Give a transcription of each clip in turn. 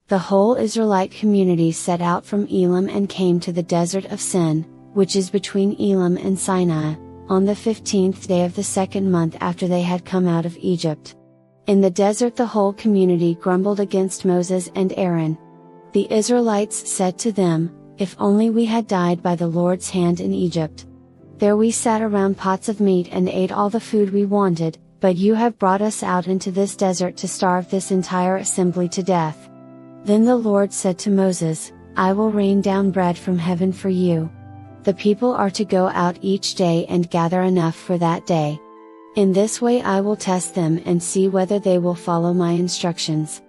The whole Israelite community set out from Elim and came to the desert of Sin, which is between Elim and Sinai, on the 15th day of the second month after they had come out of Egypt. In the desert the whole community grumbled against Moses and Aaron. The Israelites said to them, "If only we had died by the Lord's hand in Egypt. There we sat around pots of meat and ate all the food we wanted, but you have brought us out into this desert to starve this entire assembly to death." Then the Lord said to Moses, "I will rain down bread from heaven for you. The people are to go out each day and gather enough for that day. In this way I will test them and see whether they will follow my instructions.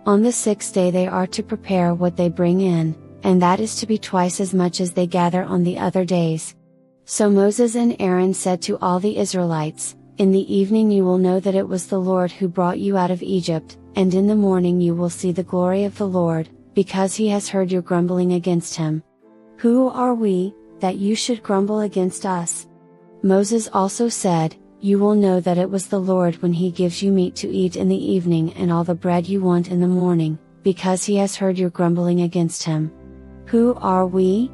On the sixth day they are to prepare what they bring in, and that is to be twice as much as they gather on the other days." So Moses and Aaron said to all the Israelites, "In the evening you will know that it was the Lord who brought you out of Egypt, and in the morning you will see the glory of the Lord, because he has heard your grumbling against him. Who are we, that you should grumble against us?" Moses also said, "You will know that it was the Lord when he gives you meat to eat in the evening and all the bread you want in the morning, because he has heard your grumbling against him. Who are we?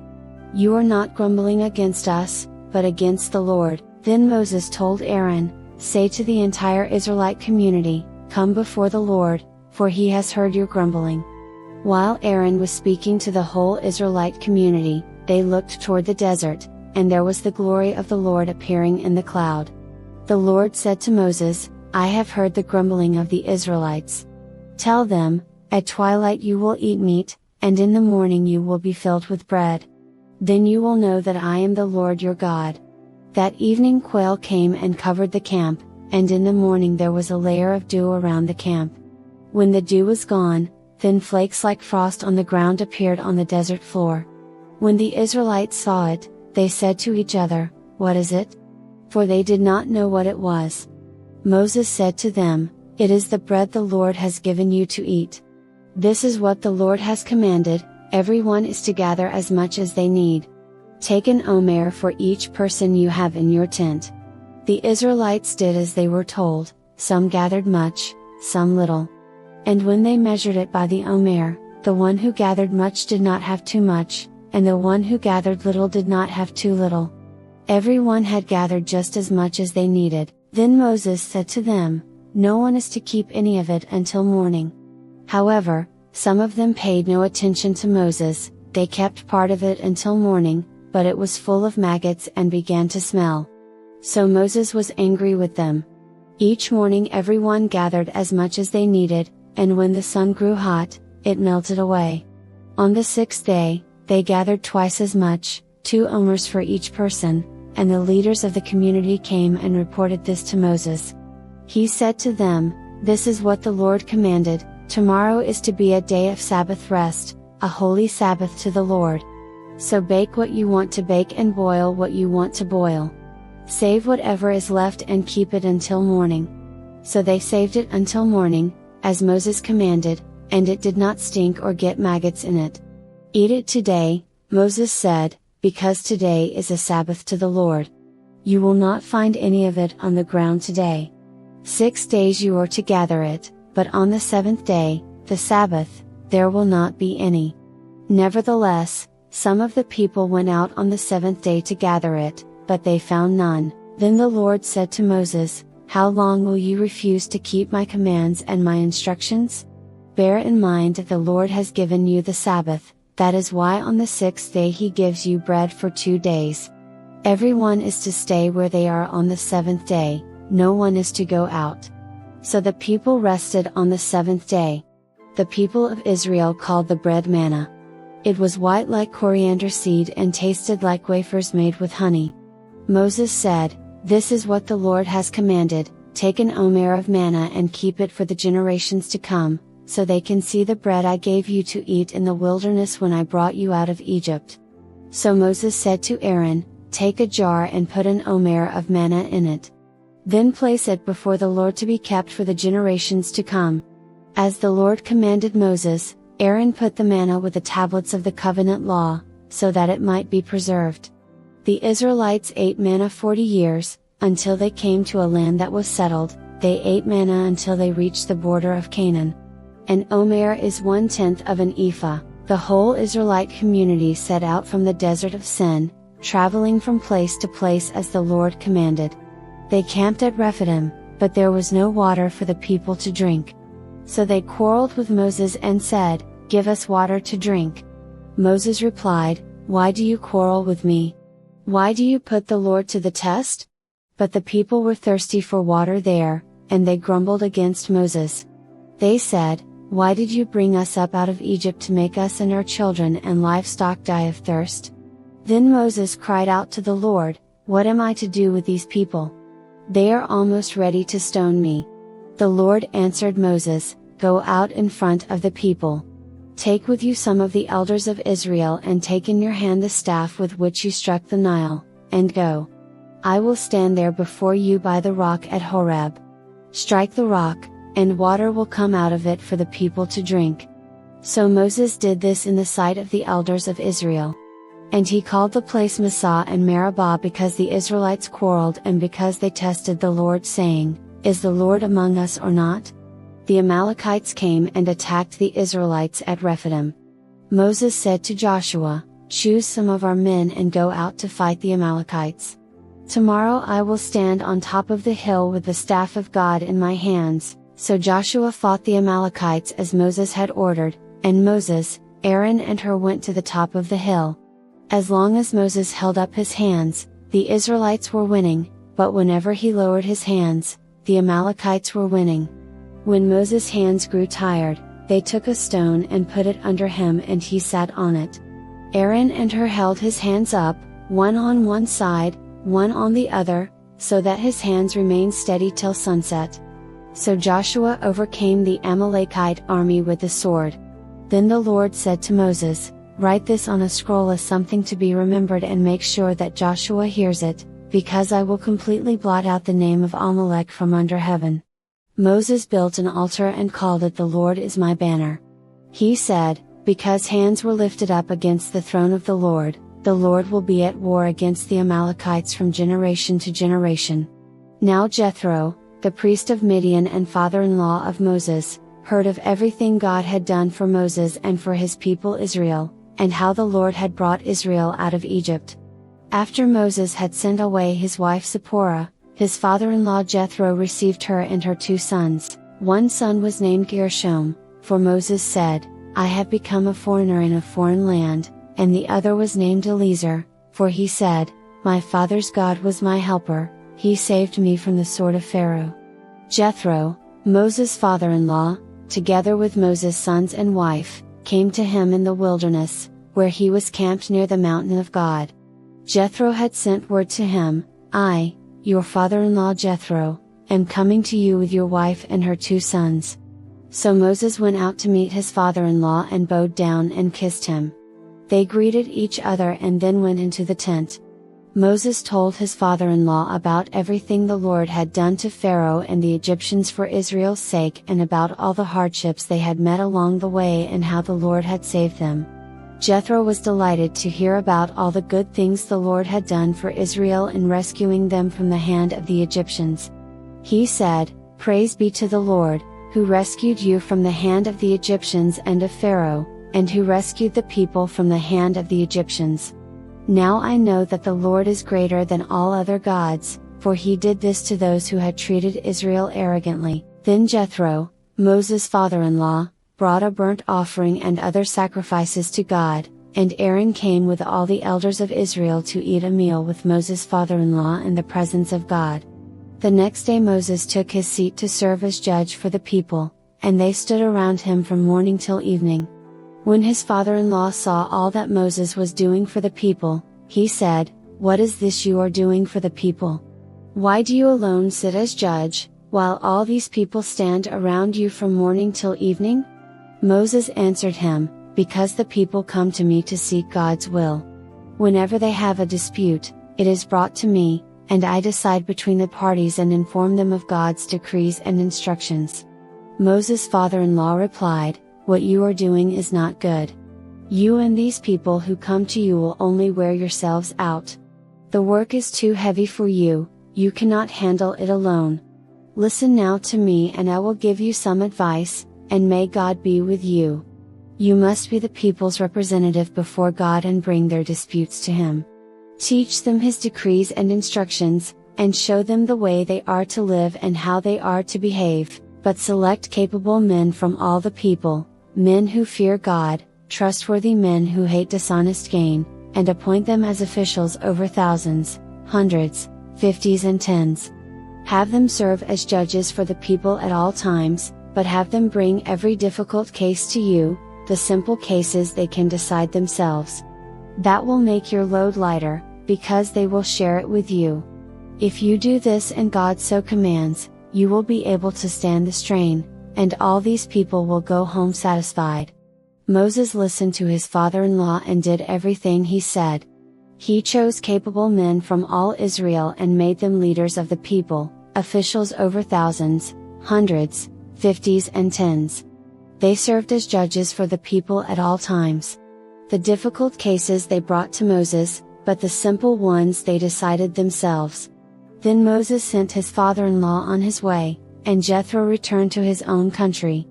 You are not grumbling against us, but against the Lord." Then Moses told Aaron, "Say to the entire Israelite community, 'Come before the Lord, for he has heard your grumbling.'" While Aaron was speaking to the whole Israelite community, they looked toward the desert, and there was the glory of the Lord appearing in the cloud. The Lord said to Moses, "I have heard the grumbling of the Israelites. Tell them, at twilight you will eat meat, and in the morning you will be filled with bread. Then you will know that I am the Lord your God." That evening quail came and covered the camp, and in the morning there was a layer of dew around the camp. When the dew was gone, thin flakes like frost on the ground appeared on the desert floor. When the Israelites saw it, they said to each other, "What is it?" For they did not know what it was. Moses said to them, "It is the bread the Lord has given you to eat. This is what the Lord has commanded, everyone is to gather as much as they need. Take an omer for each person you have in your tent." The Israelites did as they were told, some gathered much, some little. And when they measured it by the omer, the one who gathered much did not have too much, and the one who gathered little did not have too little. Everyone had gathered just as much as they needed. Then Moses said to them, "No one is to keep any of it until morning." However, some of them paid no attention to Moses, they kept part of it until morning, but it was full of maggots and began to smell. So Moses was angry with them. Each morning everyone gathered as much as they needed, and when the sun grew hot, it melted away. On the sixth day, they gathered twice as much, 2 omers for each person, and the leaders of the community came and reported this to Moses. He said to them, "This is what the Lord commanded, tomorrow is to be a day of Sabbath rest, a holy Sabbath to the Lord. So bake what you want to bake and boil what you want to boil. Save whatever is left and keep it until morning." So they saved it until morning, as Moses commanded, and it did not stink or get maggots in it. "Eat it today," Moses said, "because today is a Sabbath to the Lord. You will not find any of it on the ground today. 6 days you are to gather it, but on the 7th day, the Sabbath, there will not be any." Nevertheless, some of the people went out on the 7th day to gather it, but they found none. Then the Lord said to Moses, "How long will you refuse to keep my commands and my instructions? Bear in mind that the Lord has given you the Sabbath, that is why on the 6th day he gives you bread for 2 days. Everyone is to stay where they are on the 7th day, no one is to go out." So the people rested on the 7th day. The people of Israel called the bread manna. It was white like coriander seed and tasted like wafers made with honey. Moses said, "This is what the Lord has commanded, take an omer of manna and keep it for the generations to come, so they can see the bread I gave you to eat in the wilderness when I brought you out of Egypt." So Moses said to Aaron, "Take a jar and put an omer of manna in it. Then place it before the Lord to be kept for the generations to come." As the Lord commanded Moses, Aaron put the manna with the tablets of the covenant law, so that it might be preserved. The Israelites ate manna 40 years, until they came to a land that was settled. They ate manna until they reached the border of Canaan. An omer is 1/10 of an ephah. The whole Israelite community set out from the desert of Sin, traveling from place to place as the Lord commanded. They camped at Rephidim, but there was no water for the people to drink. So they quarreled with Moses and said, "Give us water to drink." Moses replied, "Why do you quarrel with me? Why do you put the Lord to the test?" But the people were thirsty for water there, and they grumbled against Moses. They said, "Why did you bring us up out of Egypt to make us and our children and livestock die of thirst?" Then Moses cried out to the Lord, "What am I to do with these people? They are almost ready to stone me." The Lord answered Moses, "Go out in front of the people. Take with you some of the elders of Israel and take in your hand the staff with which you struck the Nile, and go. I will stand there before you by the rock at Horeb. Strike the rock, and water will come out of it for the people to drink." So Moses did this in the sight of the elders of Israel. And he called the place Massah and Meribah because the Israelites quarreled and because they tested the Lord saying, "Is the Lord among us or not?" The Amalekites came and attacked the Israelites at Rephidim. Moses said to Joshua, "Choose some of our men and go out to fight the Amalekites. Tomorrow I will stand on top of the hill with the staff of God in my hands." So Joshua fought the Amalekites as Moses had ordered, and Moses, Aaron and Hur went to the top of the hill. As long as Moses held up his hands, the Israelites were winning, but whenever he lowered his hands, the Amalekites were winning. When Moses' hands grew tired, they took a stone and put it under him and he sat on it. Aaron and Hur held his hands up, one on one side, one on the other, so that his hands remained steady till sunset. So Joshua overcame the Amalekite army with the sword. Then the Lord said to Moses, "Write this on a scroll as something to be remembered and make sure that Joshua hears it, because I will completely blot out the name of Amalek from under heaven." Moses built an altar and called it "The Lord is my banner." He said, "Because hands were lifted up against the throne of the Lord will be at war against the Amalekites from generation to generation." Now Jethro, the priest of Midian and father-in-law of Moses, heard of everything God had done for Moses and for his people Israel, and how the Lord had brought Israel out of Egypt. After Moses had sent away his wife Zipporah, his father-in-law Jethro received her and her 2 sons. One son was named Gershom, for Moses said, "I have become a foreigner in a foreign land," and the other was named Eliezer, for he said, "My father's God was my helper, he saved me from the sword of Pharaoh." Jethro, Moses' father-in-law, together with Moses' sons and wife, came to him in the wilderness, where he was camped near the mountain of God. Jethro had sent word to him, "I, your father-in-law Jethro, am coming to you with your wife and her 2 sons." So Moses went out to meet his father-in-law and bowed down and kissed him. They greeted each other and then went into the tent. Moses told his father-in-law about everything the Lord had done to Pharaoh and the Egyptians for Israel's sake and about all the hardships they had met along the way and how the Lord had saved them. Jethro was delighted to hear about all the good things the Lord had done for Israel in rescuing them from the hand of the Egyptians. He said, "Praise be to the Lord, who rescued you from the hand of the Egyptians and of Pharaoh, and who rescued the people from the hand of the Egyptians. Now I know that the Lord is greater than all other gods, for he did this to those who had treated Israel arrogantly." Then Jethro, Moses' father-in-law, brought a burnt offering and other sacrifices to God, and Aaron came with all the elders of Israel to eat a meal with Moses' father-in-law in the presence of God. The next day Moses took his seat to serve as judge for the people, and they stood around him from morning till evening. When his father-in-law saw all that Moses was doing for the people, he said, "What is this you are doing for the people? Why do you alone sit as judge, while all these people stand around you from morning till evening?" Moses answered him, "Because the people come to me to seek God's will. Whenever they have a dispute, it is brought to me, and I decide between the parties and inform them of God's decrees and instructions." Moses' father-in-law replied, "What you are doing is not good. You and these people who come to you will only wear yourselves out. The work is too heavy for you, you cannot handle it alone. Listen now to me and I will give you some advice, and may God be with you. You must be the people's representative before God and bring their disputes to Him. Teach them His decrees and instructions, and show them the way they are to live and how they are to behave, but select capable men from all the people, men who fear God, trustworthy men who hate dishonest gain, and appoint them as officials over thousands, hundreds, fifties and tens. Have them serve as judges for the people at all times, but have them bring every difficult case to you, the simple cases they can decide themselves. That will make your load lighter, because they will share it with you. If you do this and God so commands, you will be able to stand the strain, and all these people will go home satisfied. Moses listened to his father-in-law and did everything he said. He chose capable men from all Israel and made them leaders of the people, officials over thousands, hundreds, fifties and tens. They served as judges for the people at all times. The difficult cases they brought to Moses, but the simple ones they decided themselves. Then Moses sent his father-in-law on his way, and Jethro returned to his own country.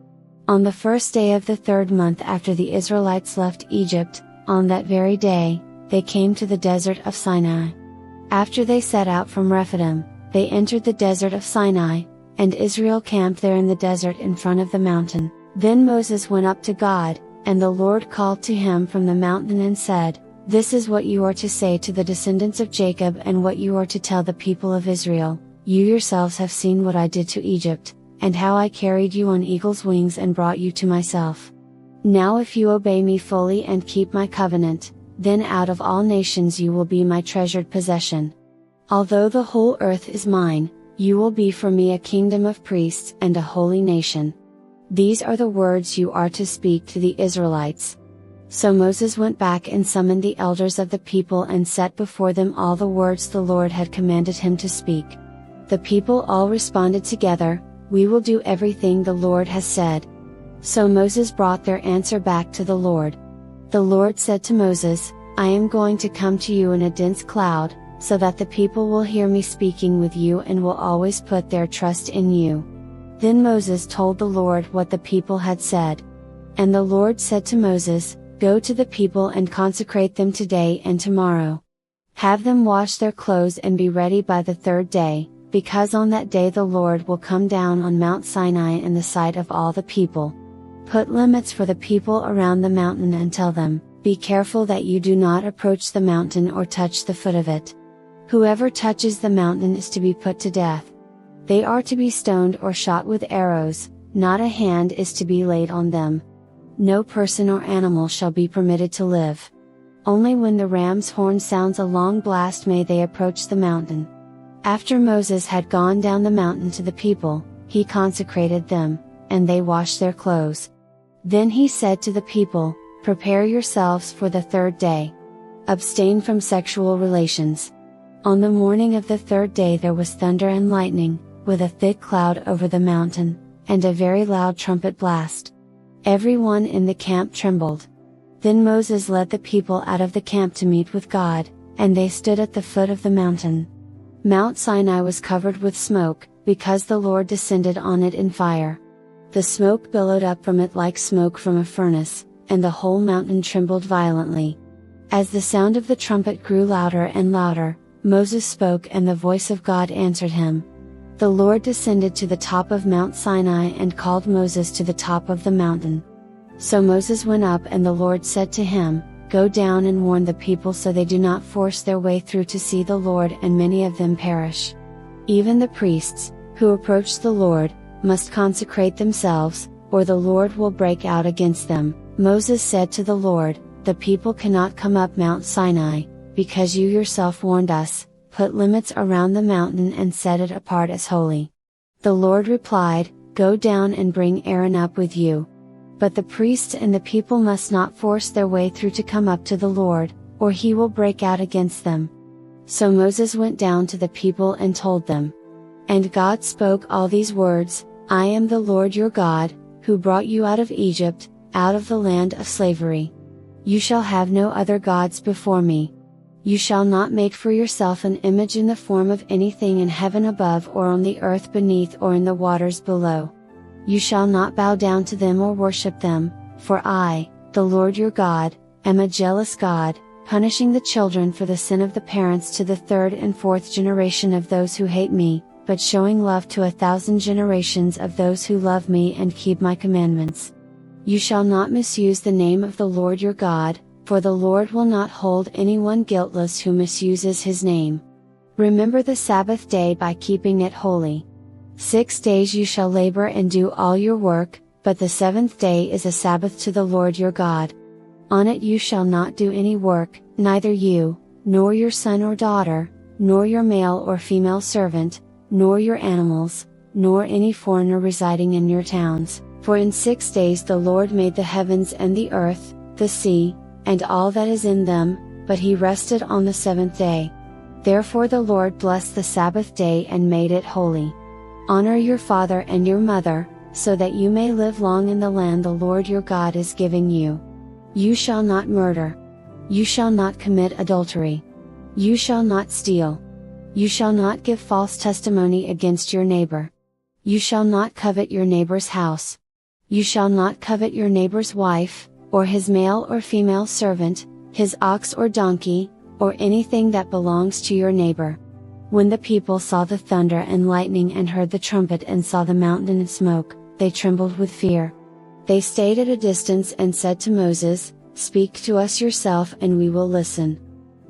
On the first day of the 3rd month after the Israelites left Egypt, on that very day, they came to the desert of Sinai. After they set out from Rephidim, they entered the desert of Sinai, and Israel camped there in the desert in front of the mountain. Then Moses went up to God, and the Lord called to him from the mountain and said, "This is what you are to say to the descendants of Jacob and what you are to tell the people of Israel. You yourselves have seen what I did to Egypt, and how I carried you on eagle's wings and brought you to myself. Now if you obey me fully and keep my covenant, then out of all nations you will be my treasured possession. Although the whole earth is mine, you will be for me a kingdom of priests and a holy nation. These are the words you are to speak to the Israelites." So Moses went back and summoned the elders of the people and set before them all the words the Lord had commanded him to speak. The people all responded together, "We will do everything the Lord has said." So Moses brought their answer back to the Lord. The Lord said to Moses, "I am going to come to you in a dense cloud, so that the people will hear me speaking with you and will always put their trust in you." Then Moses told the Lord what the people had said. And the Lord said to Moses, "Go to the people and consecrate them today and tomorrow. Have them wash their clothes and be ready by the 3rd day, because on that day the Lord will come down on Mount Sinai in the sight of all the people. Put limits for the people around the mountain and tell them, 'Be careful that you do not approach the mountain or touch the foot of it. Whoever touches the mountain is to be put to death. They are to be stoned or shot with arrows, not a hand is to be laid on them. No person or animal shall be permitted to live. Only when the ram's horn sounds a long blast may they approach the mountain.'" After Moses had gone down the mountain to the people, he consecrated them, and they washed their clothes. Then he said to the people, "Prepare yourselves for the 3rd day. Abstain from sexual relations." On the morning of the 3rd day there was thunder and lightning, with a thick cloud over the mountain, and a very loud trumpet blast. Everyone in the camp trembled. Then Moses led the people out of the camp to meet with God, and they stood at the foot of the mountain. Mount Sinai was covered with smoke, because the Lord descended on it in fire. The smoke billowed up from it like smoke from a furnace, and the whole mountain trembled violently. As the sound of the trumpet grew louder and louder, Moses spoke and the voice of God answered him. The Lord descended to the top of Mount Sinai and called Moses to the top of the mountain. So Moses went up and the Lord said to him, "Go down and warn the people so they do not force their way through to see the Lord and many of them perish. Even the priests, who approach the Lord, must consecrate themselves, or the Lord will break out against them." Moses said to the Lord, "The people cannot come up Mount Sinai, because you yourself warned us, 'Put limits around the mountain and set it apart as holy.'" The Lord replied, "Go down and bring Aaron up with you. But the priests and the people must not force their way through to come up to the Lord, or he will break out against them." So Moses went down to the people and told them. And God spoke all these words, "I am the Lord your God, who brought you out of Egypt, out of the land of slavery. You shall have no other gods before me. You shall not make for yourself an image in the form of anything in heaven above or on the earth beneath or in the waters below. You shall not bow down to them or worship them, for I, the Lord your God, am a jealous God, punishing the children for the sin of the parents to the third and fourth generation of those who hate me, but showing love to 1,000 generations of those who love me and keep my commandments. You shall not misuse the name of the Lord your God, for the Lord will not hold anyone guiltless who misuses his name. Remember the Sabbath day by keeping it holy. 6 days you shall labor and do all your work, but the seventh day is a Sabbath to the Lord your God. On it you shall not do any work, neither you, nor your son or daughter, nor your male or female servant, nor your animals, nor any foreigner residing in your towns, for in 6 days the Lord made the heavens and the earth, the sea, and all that is in them, but he rested on the seventh day. Therefore the Lord blessed the Sabbath day and made it holy. Honor your father and your mother, so that you may live long in the land the Lord your God is giving you. You shall not murder. You shall not commit adultery. You shall not steal. You shall not give false testimony against your neighbor. You shall not covet your neighbor's house. You shall not covet your neighbor's wife, or his male or female servant, his ox or donkey, or anything that belongs to your neighbor. When the people saw the thunder and lightning and heard the trumpet and saw the mountain in smoke, they trembled with fear. They stayed at a distance and said to Moses, "Speak to us yourself and we will listen.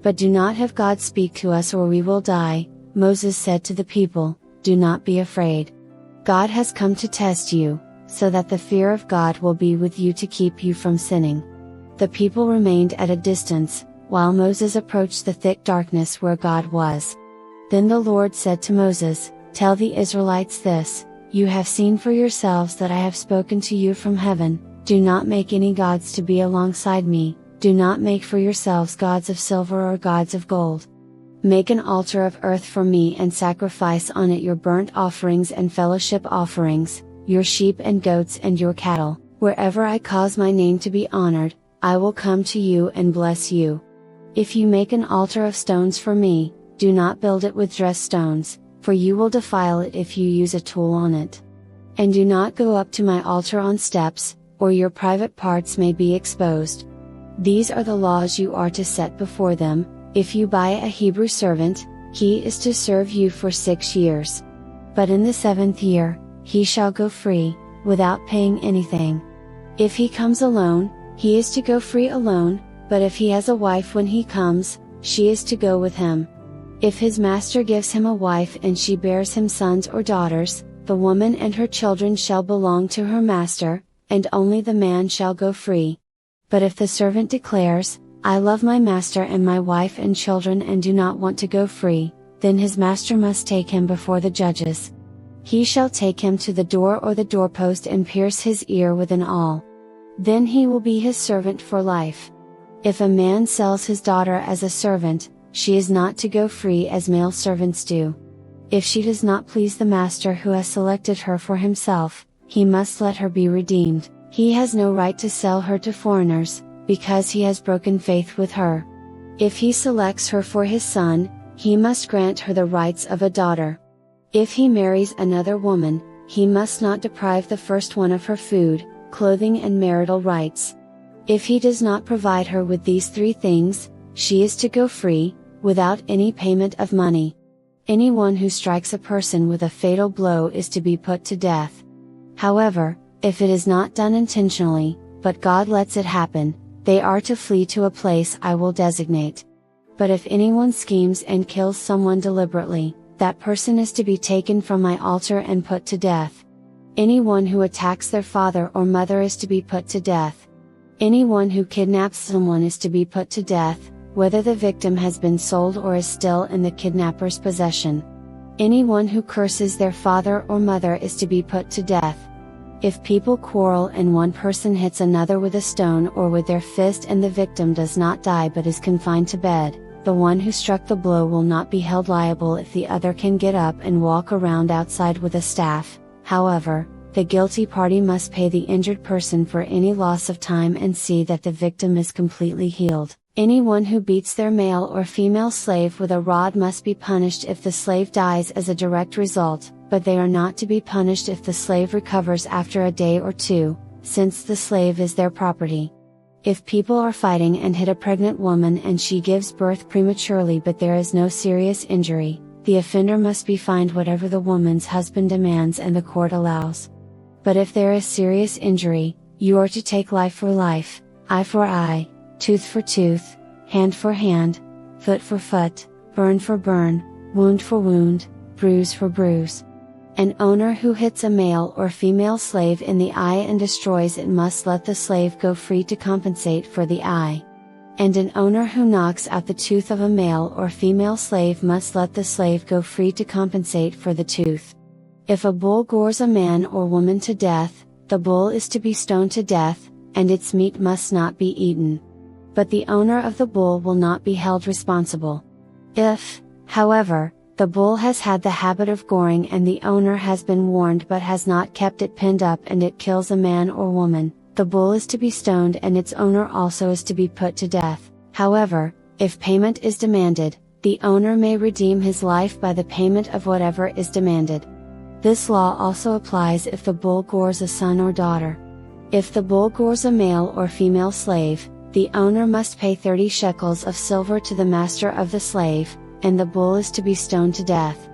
But do not have God speak to us or we will die." Moses said to the people, "Do not be afraid. God has come to test you, so that the fear of God will be with you to keep you from sinning." The people remained at a distance, while Moses approached the thick darkness where God was. Then the Lord said to Moses, "Tell the Israelites this, you have seen for yourselves that I have spoken to you from heaven, do not make any gods to be alongside me, do not make for yourselves gods of silver or gods of gold. Make an altar of earth for me and sacrifice on it your burnt offerings and fellowship offerings, your sheep and goats and your cattle. Wherever I cause my name to be honored, I will come to you and bless you. If you make an altar of stones for me, do not build it with dressed stones, for you will defile it if you use a tool on it. And do not go up to my altar on steps, or your private parts may be exposed. These are the laws you are to set before them. If you buy a Hebrew servant, he is to serve you for 6 years. But in the 7th year, he shall go free, without paying anything. If he comes alone, he is to go free alone, but if he has a wife when he comes, she is to go with him. If his master gives him a wife and she bears him sons or daughters, the woman and her children shall belong to her master, and only the man shall go free. But if the servant declares, "I love my master and my wife and children and do not want to go free," then his master must take him before the judges. He shall take him to the door or the doorpost and pierce his ear with an awl. Then he will be his servant for life. If a man sells his daughter as a servant, she is not to go free as male servants do. If she does not please the master who has selected her for himself, he must let her be redeemed. He has no right to sell her to foreigners, because he has broken faith with her. If he selects her for his son, he must grant her the rights of a daughter. If he marries another woman, he must not deprive the first one of her food, clothing and marital rights. If he does not provide her with these 3 things, she is to go free, without any payment of money. Anyone who strikes a person with a fatal blow is to be put to death. However, if it is not done intentionally, but God lets it happen, they are to flee to a place I will designate. But if anyone schemes and kills someone deliberately, that person is to be taken from my altar and put to death. Anyone who attacks their father or mother is to be put to death. Anyone who kidnaps someone is to be put to death, whether the victim has been sold or is still in the kidnapper's possession. Anyone who curses their father or mother is to be put to death. If people quarrel and one person hits another with a stone or with their fist and the victim does not die but is confined to bed, the one who struck the blow will not be held liable if the other can get up and walk around outside with a staff. However, the guilty party must pay the injured person for any loss of time and see that the victim is completely healed. Anyone who beats their male or female slave with a rod must be punished if the slave dies as a direct result, but they are not to be punished if the slave recovers after a day or two, since the slave is their property. If people are fighting and hit a pregnant woman and she gives birth prematurely but there is no serious injury, the offender must be fined whatever the woman's husband demands and the court allows. But if there is serious injury, you are to take life for life, eye for eye, tooth for tooth, hand for hand, foot for foot, burn for burn, wound for wound, bruise for bruise. An owner who hits a male or female slave in the eye and destroys it must let the slave go free to compensate for the eye. And an owner who knocks out the tooth of a male or female slave must let the slave go free to compensate for the tooth. If a bull gores a man or woman to death, the bull is to be stoned to death, and its meat must not be eaten. But the owner of the bull will not be held responsible. If, however, the bull has had the habit of goring and the owner has been warned but has not kept it pinned up and it kills a man or woman, the bull is to be stoned and its owner also is to be put to death. However, if payment is demanded, the owner may redeem his life by the payment of whatever is demanded. This law also applies if the bull gores a son or daughter. If the bull gores a male or female slave, the owner must pay 30 shekels of silver to the master of the slave, and the bull is to be stoned to death.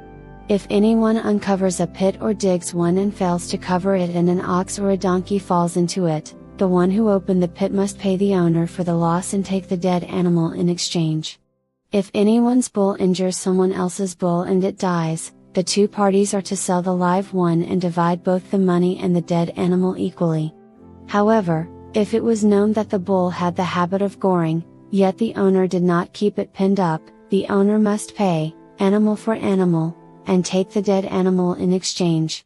If anyone uncovers a pit or digs one and fails to cover it and an ox or a donkey falls into it, the one who opened the pit must pay the owner for the loss and take the dead animal in exchange. If anyone's bull injures someone else's bull and it dies, the two parties are to sell the live one and divide both the money and the dead animal equally. However, if it was known that the bull had the habit of goring, yet the owner did not keep it pinned up, the owner must pay, animal for animal, and take the dead animal in exchange.